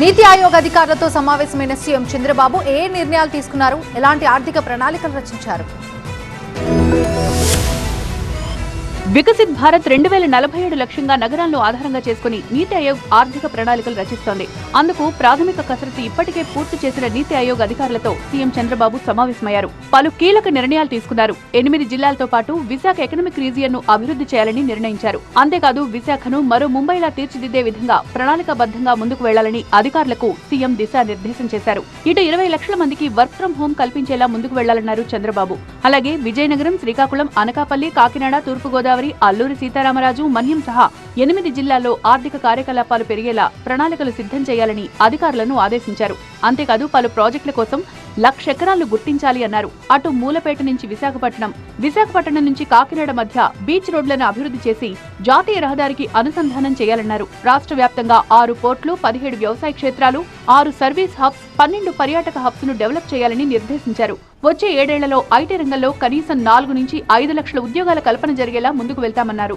నీతి ఆయోగ్ అధికారులతో సమావేశమైన సీఎం చంద్రబాబు ఏ నిర్ణయాలు తీసుకున్నారు, ఎలాంటి ఆర్థిక ప్రణాళికలు రచించారు? వికసిత్ భారత్ 2047 లక్ష్యంగా నగరాలను ఆధారంగా చేసుకుని నీతి ఆయోగ్ ఆర్థిక ప్రణాళికలు రచిస్తోంది. అందుకు ప్రాథమిక కసరత్తు ఇప్పటికే పూర్తి చేసిన నీతి ఆయోగ్ అధికారులతో సీఎం చంద్రబాబు సమావేశమయ్యారు. పలు కీలక నిర్ణయాలు తీసుకున్నారు. 8 జిల్లాలతో పాటు విశాఖ ఎకనామిక్ రీజియన్ ను అభివృద్ధి చేయాలని నిర్ణయించారు. అంతేకాదు విశాఖను మరో ముంబైలా తీర్చిదిద్దే విధంగా ప్రణాళికాబద్ధంగా ముందుకు వెళ్లాలని అధికారులకు సీఎం దిశానిర్దేశం చేశారు. ఇటు 20 లక్షల మందికి వర్క్ ఫ్రం హోం కల్పించేలా ముందుకు వెళ్లాలన్నారు చంద్రబాబు. అలాగే విజయనగరం, శ్రీకాకుళం, అనకాపల్లి, కాకినాడ, తూర్పుగోదావరి, అల్లూరి సీతారామరాజు, మన్యం సహా 8 జిల్లాల్లో ఆర్థిక కార్యకలాపాలు పెరిగేలా ప్రణాళికలు సిద్ధం చేయాలని అధికారులను ఆదేశించారు. అంతేకాదు పలు ప్రాజెక్టుల కోసం 1,00,000 ఎకరాలు గుర్తించాలి అన్నారు. అటు మూలపేట నుంచి విశాఖపట్నం నుంచి కాకినాడ మధ్య బీచ్ రోడ్లను అభివృద్ధి చేసి జాతీయ రహదారికి అనుసంధానం చేయాలన్నారు. రాష్ట్ర వ్యాప్తంగా 6 పోర్టులు, 17 వ్యవసాయ క్షేత్రాలు, 6 సర్వీస్ హబ్స్, 12 పర్యాటక హబ్స్ ను డెవలప్ చేయాలని నిర్దేశించారు. వచ్చే 7 ఏళ్లలో ఐటీ రంగంలో కనీసం 4 నుంచి 5 లక్షల ఉద్యోగాల కల్పన జరిగేలా ముందుకు వెళ్తామన్నారు.